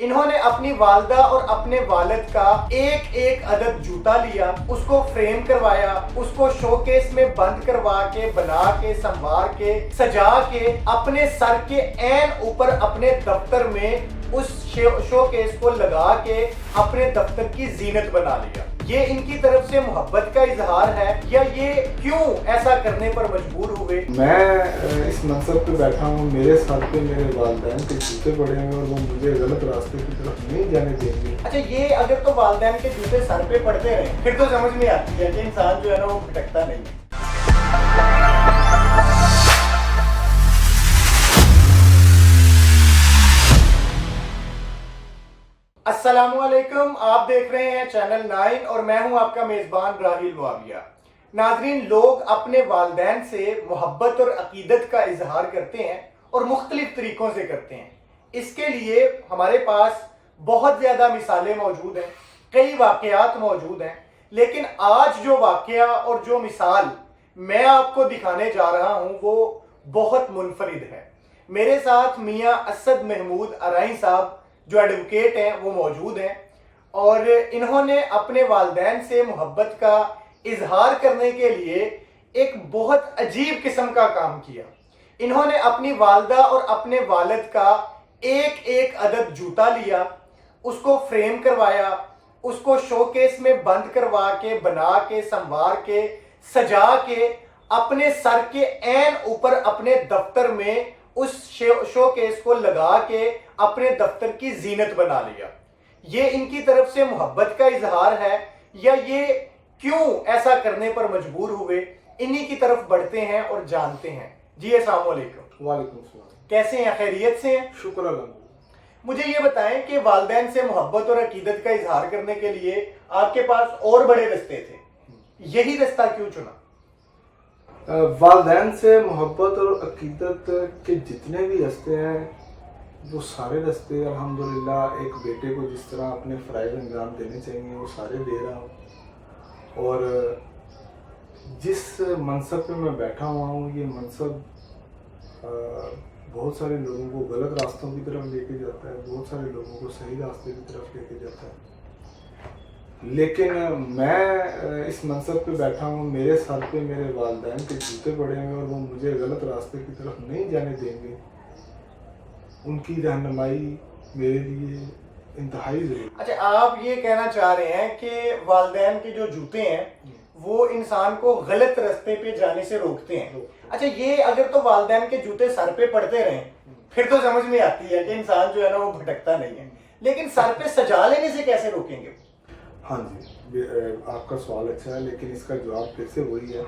انہوں نے اپنی والدہ اور اپنے والد کا ایک ایک عدد جوتا لیا، اس کو فریم کروایا، اس کو شو کیس میں بند کروا کے، بنا کے، سنوار کے، سجا کے، اپنے سر کے عین اوپر اپنے دفتر میں اس شو کیس کو لگا کے اپنے دفتر کی زینت بنا لیا۔ یہ ان کی طرف سے محبت کا اظہار ہے یا یہ کیوں ایسا کرنے پر مجبور ہوئے؟ میں اس منصب پہ بیٹھا ہوں، میرے ساتھ پہ میرے والدین کے جوتے پڑے ہیں اور وہ مجھے غلط راستے کی طرف نہیں جانے دیں گے۔ اچھا، یہ اگر تو والدین کے جوتے سر پہ پڑتے رہیں پھر تو سمجھ میں آتی ہے کہ انسان جو ہے نا وہ بھٹکتا نہیں ہے۔ السلام علیکم، آپ دیکھ رہے ہیں چینل 9 اور میں ہوں آپ کا میزبان راہیل معاویہ۔ ناظرین، لوگ اپنے والدین سے محبت اور عقیدت کا اظہار کرتے ہیں اور مختلف طریقوں سے کرتے ہیں۔ اس کے لیے ہمارے پاس بہت زیادہ مثالیں موجود ہیں، کئی واقعات موجود ہیں، لیکن آج جو واقعہ اور جو مثال میں آپ کو دکھانے جا رہا ہوں وہ بہت منفرد ہے۔ میرے ساتھ میاں اسد محمود ارائیں صاحب جو ایڈوکیٹ ہیں وہ موجود ہیں، اور انہوں نے اپنے والدین سے محبت کا اظہار کرنے کے لیے ایک بہت عجیب قسم کا کام کیا۔ انہوں نے اپنی والدہ اور اپنے والد کا ایک ایک عدد جوتا لیا، اس کو فریم کروایا، اس کو شو کیس میں بند کروا کے، بنا کے، سنوار کے، سجا کے، اپنے سر کے عین اوپر اپنے دفتر میں اس شو کیس کو لگا کے اپنے دفتر کی زینت بنا لیا۔ یہ ان کی طرف سے محبت کا اظہار ہے یا یہ کیوں ایسا کرنے پر مجبور ہوئے؟ انہی کی طرف بڑھتے ہیں اور جانتے ہیں۔ جی السلام علیکم۔ وعلیکم السلام۔ کیسے ہیں؟ خیریت سے ہیں؟ شکر الحمدللہ۔ مجھے یہ بتائیں کہ والدین سے محبت اور عقیدت کا اظہار کرنے کے لیے آپ کے پاس اور بڑے رستے تھے، یہی رستہ کیوں چنا؟ والدین سے محبت اور عقیدت کے جتنے بھی رستے ہیں وہ سارے رستے الحمدللہ ایک بیٹے کو جس طرح اپنے فرائض انجام دینے چاہیے وہ سارے دے رہا ہوں، اور جس منصب پہ میں بیٹھا ہوا ہوں یہ منصب بہت سارے لوگوں کو غلط راستوں کی طرف لے کے جاتا ہے، بہت سارے لوگوں کو صحیح راستے کی طرف لے کے جاتا ہے، لیکن میں اس منصب پہ بیٹھا ہوں، میرے ساتھ پہ میرے والدین کے جوتے پڑے ہیں اور وہ مجھے غلط راستے کی طرف نہیں جانے دیں گے۔ ان کی رہنمائی میرے لیے انتہائی ضروری ہے۔ اچھا، آپ یہ کہنا چاہ رہے ہیں کہ والدین کے جو جوتے ہیں وہ انسان کو غلط راستے پہ جانے سے روکتے ہیں۔ اچھا، یہ اگر تو والدین کے جوتے سر پہ پڑتے رہیں پھر تو سمجھ میں آتی ہے کہ انسان جو ہے نا وہ بھٹکتا نہیں ہے، لیکن سر پہ سجا لینے سے کیسے روکیں گے؟ ہاں جی، آپ کا سوال اچھا ہے، لیکن اس کا جواب پھر سے وہی ہے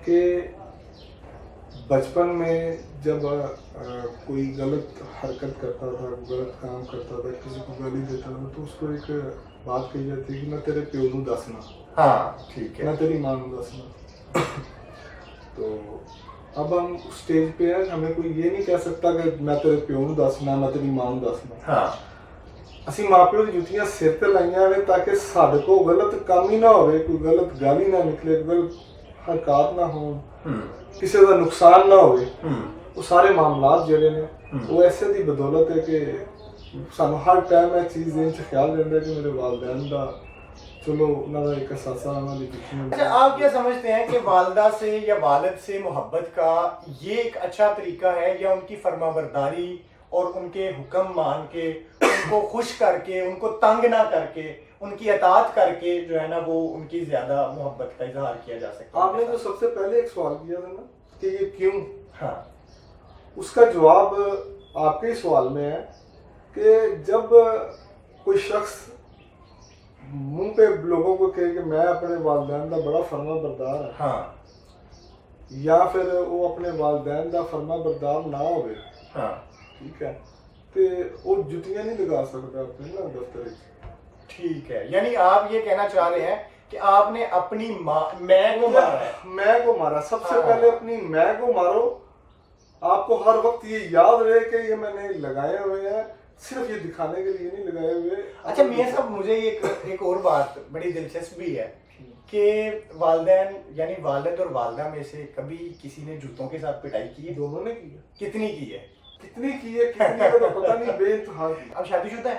کہ بچپن میں جب کوئی غلط حرکت کرتا تھا، غلط کام کرتا تھا، کسی کو گالی دیتا تھا تو اس کو ایک بات کہی جاتی ہے کہ میں تیرے پیو نوں دسنا۔ ہاں ٹھیک ہے، میں تیری ماں نوں دسنا۔ تو اب ہم اسٹیج پہ ہیں، ہمیں کوئی یہ نہیں کہہ سکتا کہ میں تیرے پیو نوں دسنا، میں تیری ماں نوں دسنا۔ ہاں، اسی ماں پیو کی جتیاں سر تے لائیاں ہوئے تاکہ ساڈے کو غلط کام ہی نہ ہوئے، کوئی غلط گالی نہ نکلے، غلط حرکات نہ ہوں، کسی کا نقصان نہ ہوئے۔ وہ سارے معاملات جڑے نے وہ ایسے دی بدولت ہے کہ سانو ہر ٹائم یہ چیز دین سے خیال رہتا ہے کہ میرے والدین دا چلو انہاں دا ایک احساسہ انہاں دی جتیاں۔ اچھا، آپ کیا سمجھتے ہیں کہ والدہ سے یا والد سے محبت کا یہ ایک اچھا طریقہ ہے یا ان کی فرما برداری اور ان کے حکم مان کے، ان کو خوش کر کے، ان کو تنگ نہ کر کے، ان کی اطاعت کر کے جو ہے نا وہ ان کی زیادہ محبت کا اظہار کیا جا سکتا ہے؟ آپ نے جو سب سے پہلے ایک سوال کیا تھا نا کہ یہ کیوں، ہاں، اس کا جواب آپ کے ہی سوال میں ہے کہ جب کوئی شخص منہ پہ لوگوں کو کہے کہ میں اپنے والدین کا بڑا فرما بردار ہے، ہاں، یا پھر وہ اپنے والدین کا فرما بردار نہ ہوئے، ہاں، ٹھیک ہے، تو وہ جتیاں نہیں لگا سکتا اپنے نا دفتر۔ ٹھیک ہے، یعنی آپ یہ کہنا چاہ رہے ہیں کہ آپ نے اپنی میں کو مارا ہے۔ میں کو مارا، سب سے پہلے اپنی میں کو مارو۔ آپ کو ہر وقت یہ یاد رہے کہ یہ میں نے لگائے ہوئے ہیں، صرف یہ دکھانے کے لیے نہیں لگائے ہوئے۔ اچھا میاں صاحب، مجھے ایک اور بات بڑی دلچسپ بھی ہے کہ والدین یعنی والد اور والدہ میں سے کبھی کسی نے جوتوں کے ساتھ پٹائی کی ہے؟ دونوں نے کی ہے۔ کتنی کی ہے؟ کتنی کی ہے، کتنی کا تو پتہ نہیں، بے انتہا کی۔ اب شادی شدہ ہے؟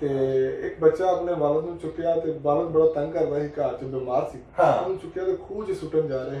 ਤੇ ਇੱਕ ਬੱਚਾ ਆਪਣੇ ਵਾਲਦ ਨੂੰ ਚੁੱਕਿਆ ਤੇ ਵਾਲਦ ਬੜਾ ਤੰਗ ਕਰਦਾ ਸੀ, ਘਰ 'ਚ ਬਿਮਾਰ ਸੀ। ਹਾਂ। ਉਹਨੂੰ ਚੁੱਕਿਆ ਤੇ ਖੂਹ 'ਚ ਸੁੱਟਣ ਜਾ ਰਹੇ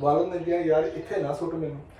ਵਾਲਦ ਨੇ ਕਿਹਾ ਯਾਰ ਇੱਥੇ ਨਾ ਸੁੱਟ ਮੈਨੂੰ,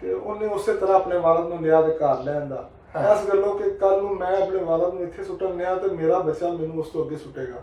ਤੇ ਉਹਨੇ ਉਸੇ ਤਰ੍ਹਾਂ ਆਪਣੇ ਵਾਲਦ ਨੂੰ ਲਿਆ ਤੇ ਘਰ ਲੈ ਆਂਦਾ। ਹਾਂ। ਇਸ ਗੱਲੋਂ ਕਿ ਕੱਲ ਨੂੰ ਮੈਂ ਆਪਣੇ ਵਾਲਦ ਨੂੰ ਇੱਥੇ ਸੁੱਟਣ ਲਿਆ ਤੇ ਮੇਰਾ ਬੱਚਾ ਮੈਨੂੰ ਉਸ ਤੋਂ ਅੱਗੇ ਸੁੱਟੇਗਾ।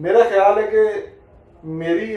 ਮੇਰਾ ਖਿਆਲ ਹੈ ਕਿ ਮੇਰੀ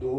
2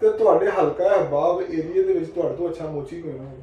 ਤੇ ਤੁਹਾਡੇ ਹਲਕਾ ਹਬਾਬ ਏਰੀਆ ਦੇ ਵਿੱਚ ਤੁਹਾਡੇ ਤੋਂ ਅੱਛਾ ਮੋਚੀ ਕੋਈ ਨਾ ਹੋਵੇ।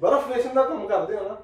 ਬਰਫ਼ ਵੇਚਣ ਦਾ ਕੰਮ ਕਰਦੇ ਹੋ ਨਾ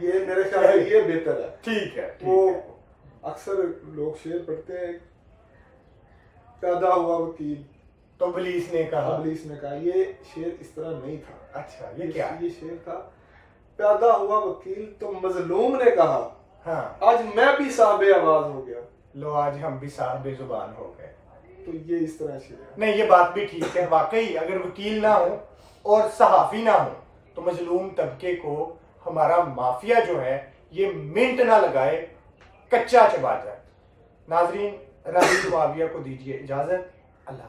یہ میرے خیال سے یہ بہتر ہے. ٹھیک ہے وہ ٹھیک ہے. اکثر لوگ شعر پڑھتے ہیں، پیدا ہوا وکیل تو ابلیس نے کہا. ابلیس نے کہا. یہ شعر اس طرح نہیں تھا. اچھا یہ کیا؟ یہ شعر تھا پیدا ہوا وکیل تو مظلوم نے کہا ہاں آج میں بھی صاحب آواز ہو گیا. لو آج ہم بھی صاحب زبان ہو گئے. تو یہ اس طرح شعر ہے. نہیں یہ بات بھی ٹھیک ہے. واقعی اگر وکیل نہ ہو اور صحافی نہ ہو تو مظلوم طبقے کو ہمارا مافیا جو ہے یہ منٹ نہ لگائے کچا چبا جائے. ناظرین راحیل معاویہ کو دیجیے اجازت. اللہ